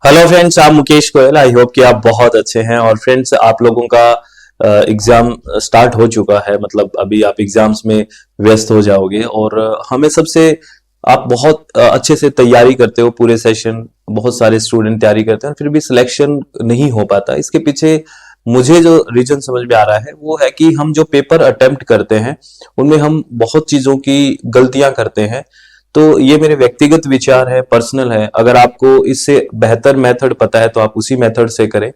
Hello friends, आप Mukesh Goyal. I hope कि आप बहुत अच्छे हैं। और फ्रेंड्स, आप लोगों का एग्जाम स्टार्ट हो चुका है, मतलब अभी आप एग्जाम्स में व्यस्त हो जाओगे। और हमें सबसे आप बहुत अच्छे से तैयारी करते हो पूरे सेशन, बहुत सारे स्टूडेंट तैयारी करते हैं, फिर भी सिलेक्शन नहीं हो पाता। इसके पीछे मुझे जो रीजन समझ में आ रहा है वो है कि हम जो पेपर अटेम्प्ट करते हैं उनमें हम बहुत चीजों की गलतियां करते हैं। तो ये मेरे व्यक्तिगत विचार है, पर्सनल है। अगर आपको इससे बेहतर मेथड पता है तो आप उसी मेथड से करें।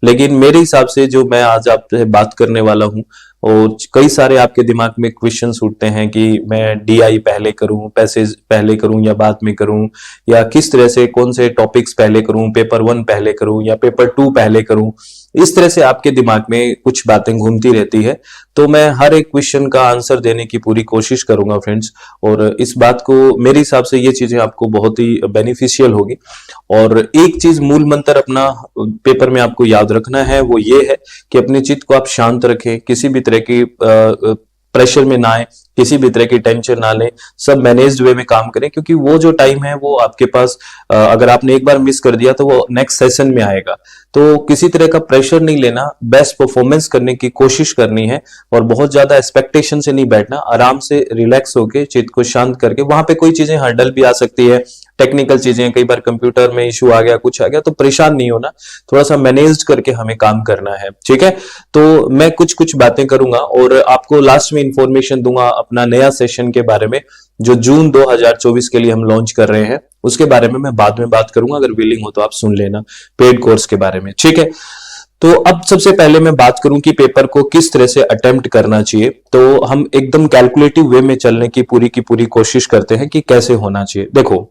लेकिन मेरे हिसाब से जो मैं आज आपसे बात करने वाला हूँ, और कई सारे आपके दिमाग में क्वेश्चंस उठते हैं कि मैं डीआई पहले करूं, पैसेज पहले करूं या बाद में करूं, या किस तरह से कौन से टॉपिक्स पहले करूं, पेपर 1 पहले करूं या पेपर 2 पहले करूं। इस तरह से आपके दिमाग में कुछ बातें घूमती रहती है। तो मैं हर एक क्वेश्चन का आंसर देने की पूरी कोशिश करूंगा फ्रेंड्स। और इस बात को, मेरे हिसाब से ये चीजें आपको बहुत ही बेनिफिशियल होगी। और एक चीज मूल मंत्र अपना पेपर में आपको याद रखना है, वो ये है कि अपने चित्त को आप शांत रखें, किसी भी तरह की प्रेशर में ना आए, किसी भी तरह की टेंशन ना लें, सब मैनेज्ड वे में काम करें। क्योंकि वो जो टाइम है वो आपके पास, अगर आपने एक बार मिस कर दिया तो वो नेक्स्ट सेशन में आएगा। तो किसी तरह का प्रेशर नहीं लेना, बेस्ट परफॉर्मेंस करने की कोशिश करनी है। और बहुत ज्यादा एक्सपेक्टेशन से नहीं बैठना, आराम से रिलैक्स होके चित्त को शांत करके। वहां पे कोई चीजें हर्डल भी आ सकती है, टेक्निकल चीजें, कई बार कंप्यूटर में इशू आ गया, कुछ आ गया, तो परेशान नहीं होना, थोड़ा सा मैनेज करके हमें काम करना है। ठीक है, तो मैं कुछ कुछ बातें करूंगा और आपको लास्ट में इंफॉर्मेशन दूंगा अपना नया सेशन के बारे में, जो जून 2024 के लिए हम लॉन्च कर रहे हैं। उसके बारे में मैं बाद में बात करूंगा, अगर विलिंग हो तो आप सुन लेना, पेड कोर्स के बारे में। ठीक है, तो अब सबसे पहले मैं बात करूं कि पेपर को किस तरह से अटेम्प्ट करना चाहिए। तो हम एकदम कैलकुलेटिव वे में चलने की पूरी कोशिश करते हैं कि कैसे होना चाहिए। देखो,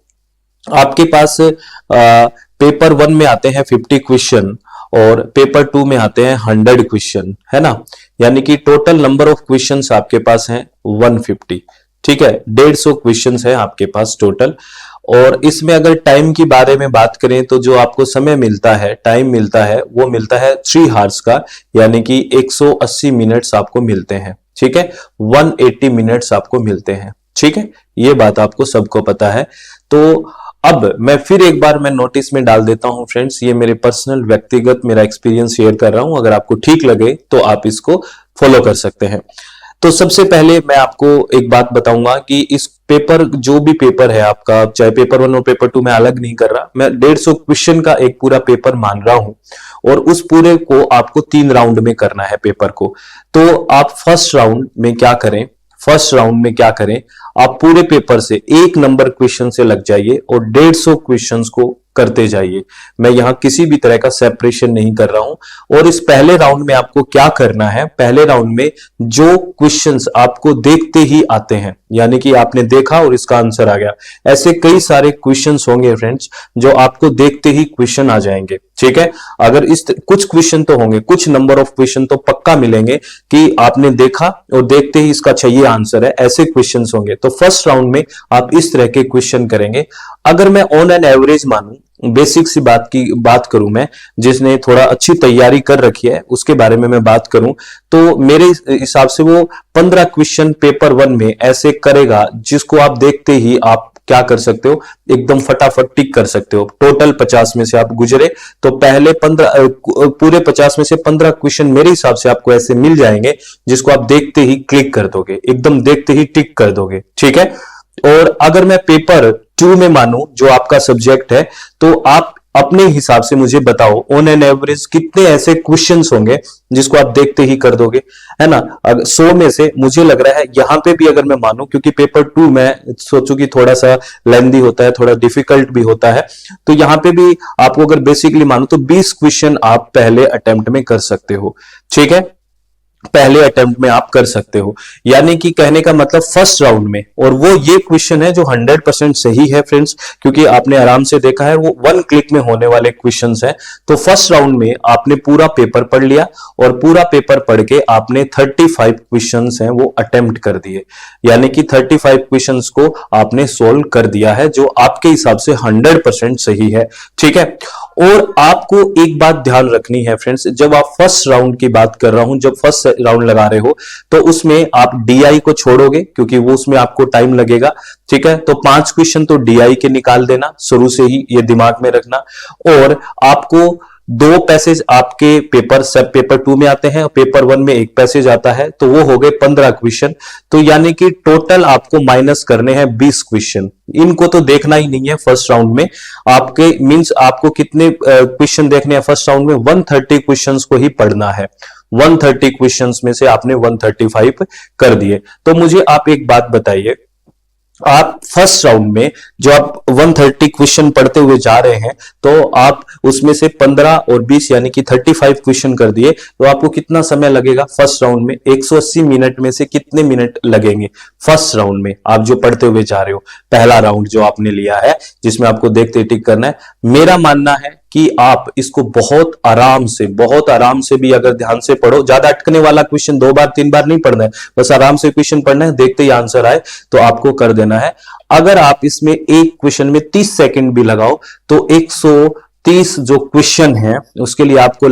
आपके पास पेपर 1 में आते हैं 50 क्वेश्चन और पेपर 2 में आते हैं 100 क्वेश्चन, है ना। यानी कि टोटल नंबर ऑफ क्वेश्चंस आपके पास हैं 150। ठीक है, 150 क्वेश्चंस है आपके पास टोटल। और इसमें अगर टाइम की बारे में बात करें तो जो आपको समय मिलता है, टाइम मिलता है, वो मिलता है 3 हार्स का, यानी कि 180 मिनट्स आपको मिलते हैं। ठीक है, 180 मिनट्स आपको मिलते हैं। ठीक है, ये बात आपको सबको पता है। तो अब मैं फिर एक बार मैं नोटिस में डाल देता हूं फ्रेंड्स, ये मेरे पर्सनल व्यक्तिगत मेरा एक्सपीरियंस शेयर कर रहा हूं। अगर आपको ठीक लगे तो आप इसको फॉलो कर सकते हैं। तो सबसे पहले मैं आपको एक बात बताऊंगा कि इस पेपर, जो भी पेपर है आपका, चाहे पेपर 1 और पेपर 2, मैं अलग नहीं कर रहा, मैं 150 क्वेश्चन का एक पूरा पेपर मान रहा हूं। और उस पूरे को आपको 3 राउंड में करना है पेपर को। तो आप फर्स्ट राउंड में क्या करें, आप पूरे पेपर से 1 नंबर क्वेश्चन से लग जाइए और 150 क्वेश्चंस को करते जाइए। मैं यहां किसी भी तरह का सेपरेशन नहीं कर रहा हूं। और इस पहले राउंड में आपको क्या करना है, पहले राउंड में जो क्वेश्चंस आपको देखते ही आते हैं, यानी कि आपने देखा और इसका आंसर आ गया, ऐसे कई सारे क्वेश्चंस होंगे फ्रेंड्स जो आपको देखते ही क्वेश्चन आ जाएंगे। ठीक है, अगर कुछ क्वेश्चन तो होंगे, कुछ नंबर ऑफ क्वेश्चन तो पक्का मिलेंगे कि आपने देखा और देखते ही इसका चाहिए आंसर है, ऐसे क्वेश्चंस होंगे। तो फर्स्ट राउंड में आप इस तरह के क्वेश्चन करेंगे। अगर मैं ऑन एन एवरेज मानूं, बेसिक सी बात करूं, मैं जिसने थोड़ा अच्छी तैयारी कर रखी है उसके बारे में मैं बात करूं, तो मेरे हिसाब से वो 15 क्वेश्चन पेपर 1 में ऐसे करेगा जिसको आप देखते ही आप क्या कर सकते हो, एकदम फटाफट टिक कर सकते हो। टोटल 50 में से आप गुजरे तो पहले 15, पूरे 50 में से 15 क्वेश्चन मेरे हिसाब से आपको ऐसे मिल जाएंगे जिसको आप देखते ही क्लिक कर दोगे, एकदम देखते ही टिक कर दोगे। ठीक है, और अगर मैं पेपर 2 में मानूं, जो आपका सब्जेक्ट है, तो आप अपने हिसाब से मुझे बताओ ऑन एन एवरेज कितने ऐसे क्वेश्चंस होंगे जिसको आप देखते ही कर दोगे, है ना। अगर 100 में से मुझे लग रहा है यहां पे भी अगर मैं मानूं, क्योंकि पेपर 2 मैं सोचूं कि थोड़ा सा लेंदी होता है, थोड़ा डिफिकल्ट भी होता है, तो यहां पे भी आपको अगर बेसिकली मानो तो 20 क्वेश्चन आप पहले अटेम्प्ट में कर सकते हो। ठीक है, पहले अटेम्प्ट में आप कर सकते हो, यानी कि कहने का मतलब फर्स्ट राउंड में। और वो ये क्वेश्चन है जो 100% सही है फ्रेंड्स, क्योंकि आपने आराम से देखा है, वो 1 क्लिक में होने वाले क्वेश्चंस हैं। तो फर्स्ट राउंड में आपने पूरा पेपर पढ़ लिया और पूरा पेपर पढ़ के आपने 35 क्वेश्चंस हैं वो अटेम्प्ट कर दिए, यानी कि 35 क्वेश्चंस को आपने सोल्व कर दिया है, जो आपके हिसाब से 100% सही है। ठीक है, और आपको एक बात ध्यान रखनी है फ्रेंड्स, जब आप फर्स्ट राउंड की बात कर रहा हूं, जब फर्स्ट राउंड लगा रहे हो तो उसमें आप डीआई को छोड़ोगे, क्योंकि वो उसमें आपको टाइम लगेगा। ठीक है, तो 5 क्वेश्चन तो डीआई के निकाल देना शुरू से ही, ये दिमाग में रखना। और आपको 2 पैसेज आपके पेपर सब पेपर 2 में आते हैं और पेपर 1 में 1 पैसेज आता है, तो वो हो गए 15 क्वेश्चन। तो यानी कि टोटल आपको माइनस करने हैं 20 क्वेश्चन। इनको तो देखना ही नहीं है फर्स्ट राउंड में। आपके मींस आपको कितने क्वेश्चन देखने हैं फर्स्ट राउंड में? 130 क्वेश्चंस को ही पढ़ना है। 130 क्वेश्चंस में से आपने 135 कर दिए। तो मुझे आप एक बात बताइए, आप फर्स्ट राउंड में जो आप 130 क्वेश्चन पढ़ते हुए जा रहे हैं, तो आप उसमें से 15 और 20 यानी कि 35 क्वेश्चन कर दिए, तो आपको कितना समय लगेगा फर्स्ट राउंड में? 180 मिनट में से कितने मिनट लगेंगे फर्स्ट राउंड में आप जो पढ़ते हुए जा रहे हो? पहला राउंड जो आपने लिया है जिसमें आपको देखते टिक करना है। मेरा मानना है कि आप इसको बहुत आराम से भी अगर ध्यान से पढ़ो, ज्यादा अटकने वाला क्वेश्चन 2 बार 3 बार नहीं पढ़ना है, बस आराम से क्वेश्चन पढ़ना है, देखते ही आंसर आए तो आपको कर देना है। अगर आप इसमें एक क्वेश्चन में 30 सेकंड भी लगाओ तो 130 जो क्वेश्चन है उसके लिए आपको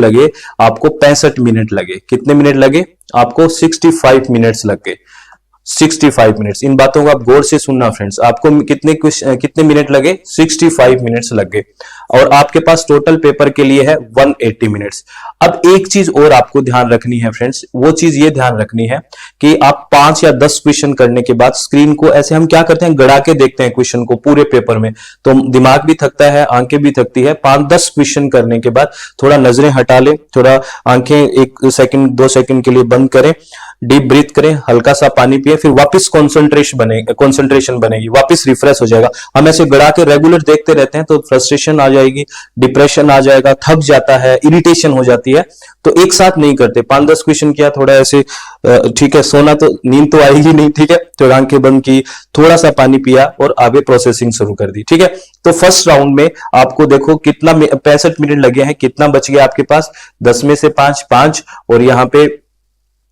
65 मिनट लगे। कितने मिनट लगे? आपको 65 मिनट्स लग गए। 65 मिनट्स। इन बातों को आप गौर से सुनना फ्रेंड्स। आपको कितने मिनट लगे? 65 मिनट्स लग गए। और आपके पास टोटल पेपर के लिए है 180 मिनट्स। अब एक चीज और आपको ध्यान रखनी है फ्रेंड्स, वो चीज ये ध्यान रखनी है कि आप 5 या 10 क्वेश्चन करने के बाद स्क्रीन को ऐसे हम क्या करते हैं, गड़ा के देखते हैं क्वेश्चन को पूरे पेपर में, तो दिमाग भी थकता है, आंखें भी थकती है। 5-10 क्वेश्चन करने के बाद थोड़ा नजरें हटा ले, थोड़ा आंखें 1 सेकंड 2 सेकंड के लिए बंद करें, डीप ब्रीथ करें, हल्का सा पानी पिए, फिर वापस कंसंट्रेशन बनेगी, वापस रिफ्रेश हो जाएगा। हम ऐसे गड़ा के रेगुलर देखते रहते हैं तो फ्रस्ट्रेशन आ जाएगी, डिप्रेशन आ जाएगा, थक जाता है, इरिटेशन हो जाती है। तो एक साथ नहीं करते। 5-10 क्वेश्चन किया, थोड़ा ऐसे ठीक है, सोना तो नींद तो आएगी नहीं, ठीक है, तो आंखें बंद की, थोड़ा सा पानी पिया और आगे प्रोसेसिंग शुरू कर दी। ठीक है, तो फर्स्ट राउंड में आपको देखो कितना 65 मिनट लगे हैं, कितना बच गया आपके पास? 10 में से 5 और यहां पे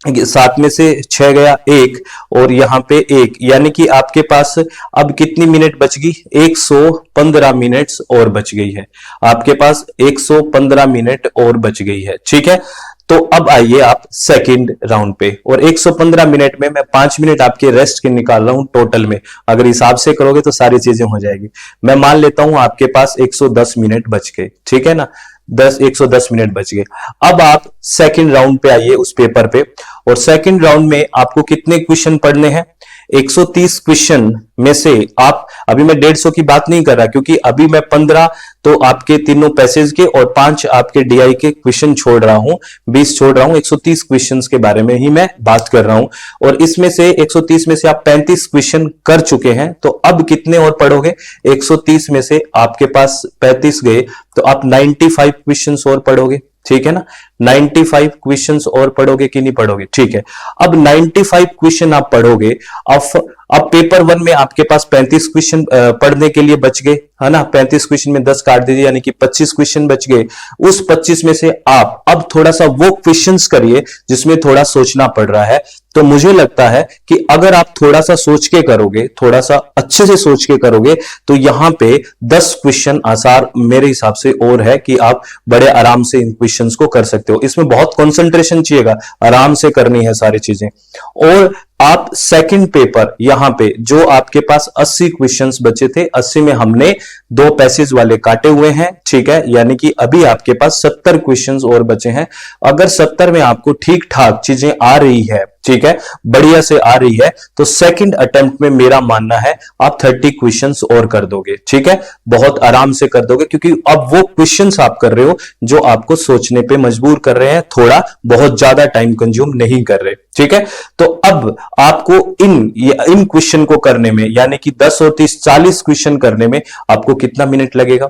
7 में से 6 गया 1 और यहां पे 1, यानी कि आपके पास अब कितनी मिनट बच गई? 115 मिनट्स और बच गई है आपके पास, 115 मिनट और बच गई है। ठीक है, तो अब आइए आप सेकंड राउंड पे, और 115 मिनट में मैं 5 मिनट आपके रेस्ट के निकाल रहा हूं टोटल में। अगर हिसाब से करोगे तो सारी चीजें हो जाएगी। मैं मान लेता हूं आपके पास 110 मिनट बच गए। ठीक है ना, 110 मिनट बच गए। अब आप सेकंड राउंड पे आइए उस पेपर पे, और सेकंड राउंड में आपको कितने क्वेश्चन पढ़ने हैं? 130 क्वेश्चन में से आप, अभी मैं 150 की बात नहीं कर रहा क्योंकि अभी मैं 15 तो आपके तीनों पैसेज के और 5 आपके डीआई के क्वेश्चन छोड़ रहा हूं, 20 छोड़ रहा हूं, 130 क्वेश्चंस के बारे में ही मैं बात कर रहा हूं। और इसमें से 130 में से आप 35 क्वेश्चन कर चुके हैं, तो अब कितने और पढ़ोगे? 130 में से आपके पास 35 गए तो आप 95 क्वेश्चंस और पढ़ोगे। ठीक है ना, 95 क्वेश्चंस और पढ़ोगे कि नहीं पढ़ोगे? ठीक है, अब 95 क्वेश्चन आप पढ़ोगे। अब पेपर 1 में आपके पास 35 क्वेश्चन पढ़ने के लिए बच गए, है ना। 35 क्वेश्चन में 10 काट दीजिए, यानी कि 25 क्वेश्चन बच गए। उस 25 में से आप अब थोड़ा सा वो क्वेश्चंस करिए जिसमें थोड़ा सोचना पड़ रहा है। तो मुझे लगता है कि अगर आप थोड़ा सा सोच के करोगे, थोड़ा सा अच्छे से सोच के करोगे, तो यहां पे 10 क्वेश्चन आसार मेरे हिसाब से और है कि आप बड़े आराम से इन क्वेश्चंस को कर सकते हो। इसमें बहुत कंसंट्रेशन चाहिएगा, आराम से करनी है सारी चीजें। और आप सेकंड पेपर यहां पे जो आपके पास 80 क्वेश्चंस बचे थे, 80 में हमने 2 पैसेज वाले काटे हुए हैं। ठीक है, यानी कि अभी आपके पास 70 क्वेश्चंस और बचे हैं। अगर 70 में आपको ठीक ठाक चीजें आ रही है, ठीक है, बढ़िया से आ रही है, तो सेकंड अटेम्प्ट में मेरा मानना है आप 30 क्वेश्चंस और कर दोगे। ठीक है, बहुत आराम से कर दोगे, क्योंकि अब वो क्वेश्चंस आप कर रहे हो जो आपको सोचने पे मजबूर कर रहे हैं, थोड़ा बहुत ज्यादा टाइम कंज्यूम नहीं कर रहे। ठीक है, तो अब आपको इन क्वेश्चन को करने में, यानी कि 10 और 30 40 क्वेश्चन करने में आपको कितना मिनट लगेगा?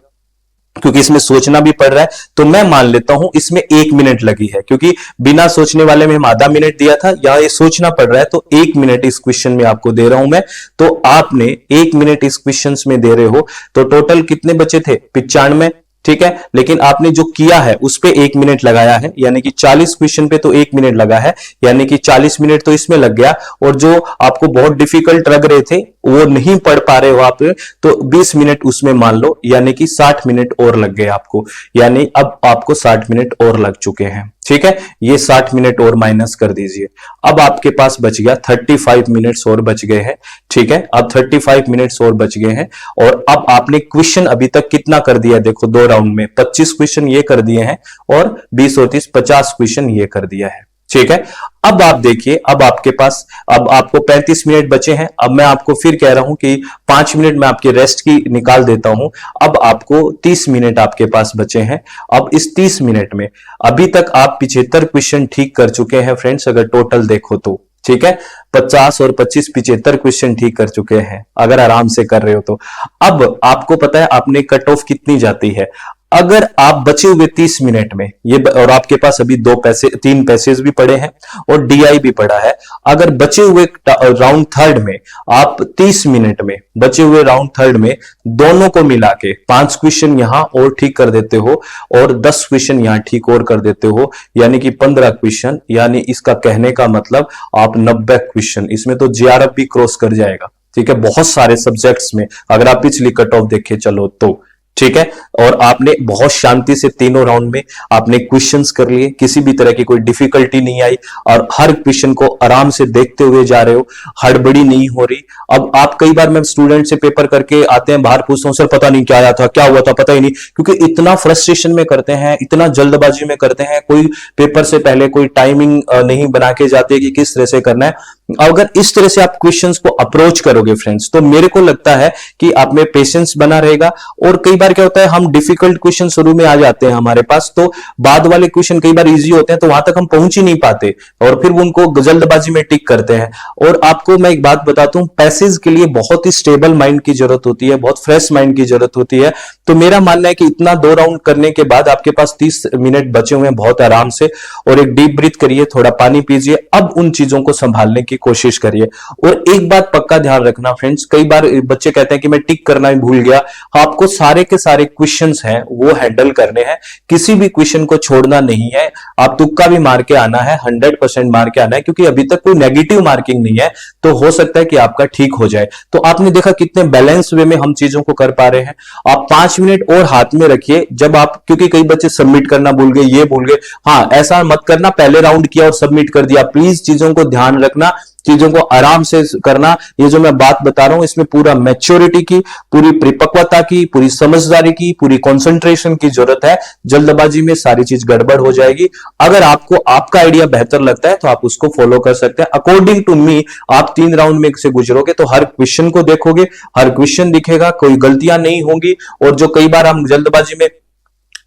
क्योंकि इसमें सोचना भी पड़ रहा है, तो मैं मान लेता हूं इसमें 1 मिनट लगी है, क्योंकि बिना सोचने वाले में हम आधा मिनट दिया था, या ये सोचना पड़ रहा है, तो 1 मिनट इस क्वेश्चन में आपको दे रहा हूं मैं। तो आपने 1 मिनट इस क्वेश्चन में दे रहे हो, तो टोटल कितने बचे थे? 95। ठीक है, लेकिन आपने जो किया है उस पे 1 मिनट लगाया है, यानी कि 40 क्वेश्चन पे तो 1 मिनट लगा है, यानी कि 40 मिनट तो इसमें लग गया। और जो आपको बहुत डिफिकल्ट लग रहे थे, वो नहीं पढ़ पा रहे हो आप, तो 20 मिनट उसमें मान लो, यानी कि 60 मिनट और लग गए आपको, यानी अब आपको 60 मिनट और लग चुके हैं। ठीक है, ये 60 मिनट और माइनस कर दीजिए। अब आपके पास बच गया 35 मिनट्स और बच गए हैं। ठीक है, अब 35 मिनट्स और बच गए हैं। और अब आपने क्वेश्चन अभी तक कितना कर दिया, देखो 2 राउंड में 25 क्वेश्चन ये कर दिए हैं और 20 और 30 50 क्वेश्चन ये कर दिया है। ठीक है, अब आप देखिए, अब आपके पास, अब आपको 35 मिनट बचे हैं। अब मैं आपको फिर कह रहा हूं कि 5 मिनट मैं आपके रेस्ट की निकाल देता हूं। अब आपको 30 मिनट आपके पास बचे हैं। अब इस 30 मिनट में अभी तक आप 75 क्वेश्चन ठीक कर चुके हैं फ्रेंड्स, अगर टोटल देखो तो। ठीक है, 50 और 25 75 क्वेश्चन ठीक कर चुके हैं, अगर आराम से कर रहे हो तो। अब आपको पता है आपने कट ऑफ कितनी जाती है। अगर आप बचे हुए 30 मिनट में ये और आपके पास अभी 3 पैसेज भी पड़े हैं और डीआई भी पड़ा है, अगर बचे हुए राउंड थर्ड में आप 30 मिनट में बचे हुए राउंड थर्ड में दोनों को मिला के 5 क्वेश्चन यहां और ठीक कर देते हो और 10 क्वेश्चन यहां ठीक और कर देते हो, यानी कि 15 क्वेश्चन, यानी इसका कहने का मतलब आप 90 क्वेश्चन, इसमें तो जेआरएफ भी क्रॉस कर जाएगा। ठीक है, बहुत सारे सब्जेक्ट्स में अगर आप पिछली कट ऑफ देखे चलो तो। ठीक है, और आपने बहुत शांति से तीनों राउंड में आपने क्वेश्चंस कर लिए, किसी भी तरह की कोई डिफिकल्टी नहीं आई और हर क्वेश्चन को आराम से देखते हुए जा रहे हो, हड़बड़ी नहीं हो रही। अब आप कई बार मैं स्टूडेंट से पेपर करके आते हैं, बाहर पूछता हूं सर पता नहीं क्या आया था, क्या हुआ था, पता ही नहीं, क्योंकि इतना फ्रस्ट्रेशन में करते हैं, इतना जल्दबाजी में करते हैं, कोई पेपर से पहले कोई टाइमिंग नहीं बना के जाते कि किस तरह से करना है। अगर इस तरह से आप क्वेश्चंस को अप्रोच करोगे फ्रेंड्स, तो मेरे को लगता है कि आप में पेशेंस बना रहेगा। और कई बार क्या होता है, हम डिफिकल्ट क्वेश्चन शुरू में आ जाते हैं हमारे पास, तो बाद वाले क्वेश्चन कई बार इजी होते हैं, तो वहां तक हम पहुंच ही नहीं पाते और फिर उनको जल्दबाजी में टिक करते हैं। और आपको मैं एक बात बताता हूं, पैसेज के लिए बहुत ही स्टेबल माइंड की जरूरत होती है, बहुत फ्रेश माइंड की जरूरत होती है। तो मेरा मानना है कि इतना 2 राउंड करने के बाद आपके पास 30 मिनट बचे हुए हैं, बहुत आराम से, और एक डीप ब्रीथ करिए, थोड़ा पानी पीजिए, अब उन चीजों को संभालने की कोशिश करिए। और एक बात पक्का ध्यान रखना फ्रेंड्स, कई बार बच्चे कहते हैं कि मैं टिक करना ही भूल गया। आपको सारे के सारे क्वेश्चंस हैं वो हैंडल करने हैं, किसी भी क्वेश्चन को छोड़ना नहीं है। आप तुक्का भी मार के आना है, 100% मार के आना है, क्योंकि अभी तक कोई नेगेटिव मार्किंग नहीं है, तो हो सकता है कि आपका ठीक हो जाए। तो आपने देखा कितने बैलेंस वे में हम चीजों को कर पा रहे हैं। आप 5 मिनट और हाथ में रखिए, जब आप, क्योंकि कई बच्चे सबमिट करना भूल गए, ये भूल गए, हाँ ऐसा मत करना पहले राउंड किया और सबमिट कर दिया। प्लीज चीजों को ध्यान रखना, चीजों को आराम से करना। ये जो मैं बात बता रहा हूं इसमें पूरा मैच्योरिटी की, पूरी परिपक्वता की, पूरी समझदारी की, पूरी कंसंट्रेशन की जरूरत है। जल्दबाजी में सारी चीज गड़बड़ हो जाएगी। अगर आपको आपका आइडिया बेहतर लगता है तो आप उसको फॉलो कर सकते हैं। अकॉर्डिंग टू मी, आप 3 राउंड में से गुजरोगे तो हर क्वेश्चन को देखोगे, हर क्वेश्चन दिखेगा, कोई गलतियां नहीं होंगी। और जो कई बार हम जल्दबाजी में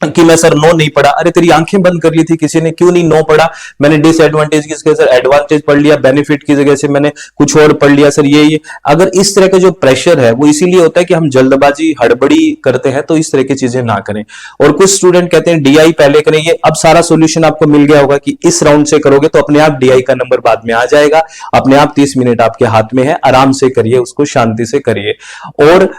कि मैं सर नो नहीं पढ़ा, अरे तेरी आंखें बंद कर ली थी किसी ने, क्यों नहीं नो पढ़ा? मैंने डिसएडवांटेज की जगह सर एडवांटेज पढ़ लिया, बेनिफिट की जगह से मैंने कुछ और पढ़ लिया सर ये। अगर इस तरह का जो प्रेशर है वो इसीलिए होता है कि हम जल्दबाजी हड़बड़ी करते हैं, तो इस तरह की चीजें ना करें। और कुछ स्टूडेंट कहते हैं डीआई पहले करें, ये अब सारा सोल्यूशन आपको मिल गया होगा कि इस राउंड से करोगे तो अपने आप डीआई का नंबर बाद में आ जाएगा, अपने आप 30 मिनट आपके हाथ में है, आराम से करिए, उसको शांति से करिए। और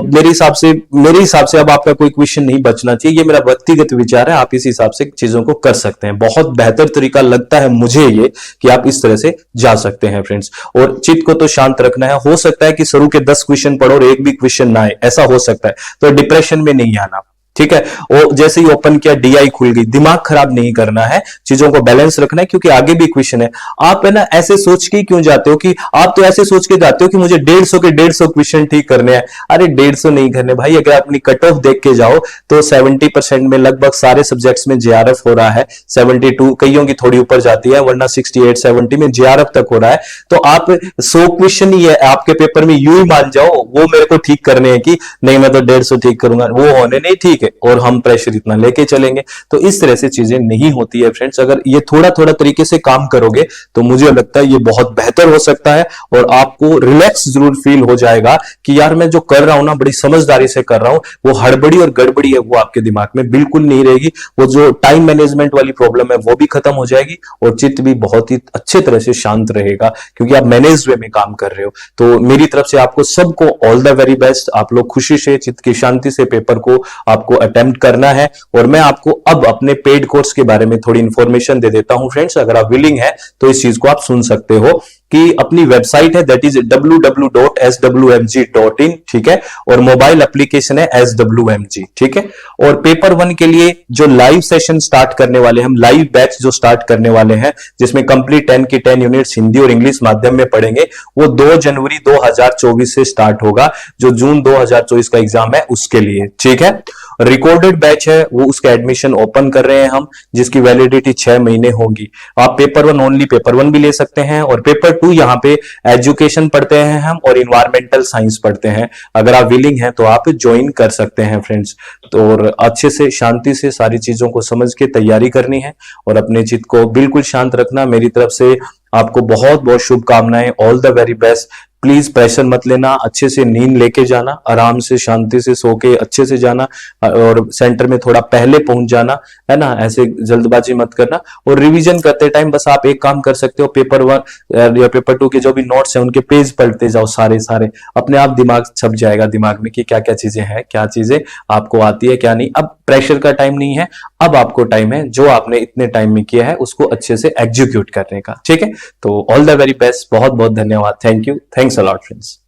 मेरे हिसाब से अब आपका कोई क्वेश्चन नहीं बचना चाहिए, मेरा व्यक्तिगत विचार है। आप इस हिसाब से चीजों को कर सकते हैं। बहुत बेहतर तरीका लगता है मुझे ये कि आप इस तरह से जा सकते हैं फ्रेंड्स। और चित्त को तो शांत रखना है। हो सकता है कि शुरू के 10 क्वेश्चन पढ़ो और एक भी क्वेश्चन ना आए, ऐसा हो सकता है, तो डिप्रेशन में नहीं आना। ठीक है, और जैसे ही ओपन किया डीआई खुल गई, दिमाग खराब नहीं करना है, चीजों को बैलेंस रखना है, क्योंकि आगे भी क्वेश्चन है। आप है ना ऐसे सोच के क्यों जाते हो कि आप तो ऐसे सोच के जाते हो कि मुझे 150 के 150 क्वेश्चन ठीक करने हैं। अरे 150 नहीं करने भाई, अगर अपनी कट ऑफ देख के जाओ तो 70% में लगभग सारे सब्जेक्ट्स में जेआरएफ हो रहा है, 72, कईयों की थोड़ी ऊपर जाती है, वरना 68-70 में जेआरएफ तक हो रहा है। तो आप 100 क्वेश्चन ही है आपके पेपर में, यूं ही मान जाओ वो मेरे को ठीक करने हैं कि नहीं मैं तो 150 ठीक करूंगा, वो होने नहीं, ठीक है, और हम प्रेशर इतना लेके चलेंगे। तो इस तरह से चीजें नहीं होती है फ्रेंड्स। अगर ये थोड़ा थोड़ा तरीके से काम करोगे तो मुझे लगता है ये बहुत बेहतर हो सकता है, और आपको रिलैक्स जरूर फील हो जाएगा कि यार मैं जो कर रहा हूं ना बड़ी समझदारी से कर रहा हूं, वो हड़बड़ी और गड़बड़ी है वो आपके दिमाग में बिल्कुल नहीं रहेगी। वो जो टाइम मैनेजमेंट वाली प्रॉब्लम है वो भी खत्म हो जाएगी, और चित्त भी बहुत ही अच्छे तरह से शांत रहेगा, क्योंकि आप मैनेज वे में काम कर रहे हो। तो मेरी तरफ से आपको सबको ऑल द वेरी बेस्ट। आप लोग खुशी से, चित्त की शांति से पेपर को आपको अटेम्प्ट करना है। और मैं आपको अब अपने पेड कोर्स के बारे में थोड़ी इंफॉर्मेशन दे देता हूं फ्रेंड्स, अगर आप विलिंग है तो इस चीज को आप सुन सकते हो। कि अपनी वेबसाइट है दैट इज www.swmg.in, ठीक है, और मोबाइल एप्लीकेशन है SWMG, ठीक है। और पेपर 1 के लिए जो लाइव सेशन स्टार्ट करने वाले, हम लाइव बैच जो स्टार्ट करने वाले हैं जिसमें कंप्लीट 10 की 10 यूनिट्स हिंदी और इंग्लिश माध्यम में पढ़ेंगे, वो 2 जनवरी 2024 से स्टार्ट होगा, जो जून 2024 का एग्जाम है उसके लिए, ठीक है। रिकॉर्डेड बैच है वो, उसका एडमिशन ओपन कर रहे हैं हम, जिसकी वैलिडिटी 6 महीने होगी। आप पेपर 1 ओनली पेपर 1 भी ले सकते हैं, और पेपर 2 यहाँ पे एजुकेशन पढ़ते हैं हम और इन्वायरमेंटल साइंस पढ़ते हैं। अगर आप विलिंग हैं तो आप ज्वाइन कर सकते हैं फ्रेंड्स। तो और अच्छे से शांति से सारी चीजों को समझ के तैयारी करनी है और अपने चित्त को बिल्कुल शांत रखना। मेरी तरफ से आपको बहुत बहुत शुभकामनाएं, all the very best. Please pressure मत लेना, अच्छे से नींद लेके जाना, आराम से शांति से सो के अच्छे से जाना, और सेंटर में थोड़ा पहले पहुंच जाना, है ना, ऐसे जल्दबाजी मत करना। और रिवीजन करते टाइम बस आप एक काम कर सकते हो, पेपर 1 या पेपर 2 के जो भी नोट्स हैं उनके पेज पढ़ते जाओ, सारे सारे अपने आप दिमाग छप जाएगा दिमाग में कि क्या क्या चीजें हैं, क्या चीजें आपको आती है क्या नहीं। अब प्रेशर का टाइम नहीं है, अब आपको टाइम है जो आपने इतने टाइम में किया है उसको अच्छे से एग्जीक्यूट करने का, ठीक है। तो ऑल द वेरी बेस्ट, बहुत बहुत धन्यवाद, thank you, thanks a lot friends.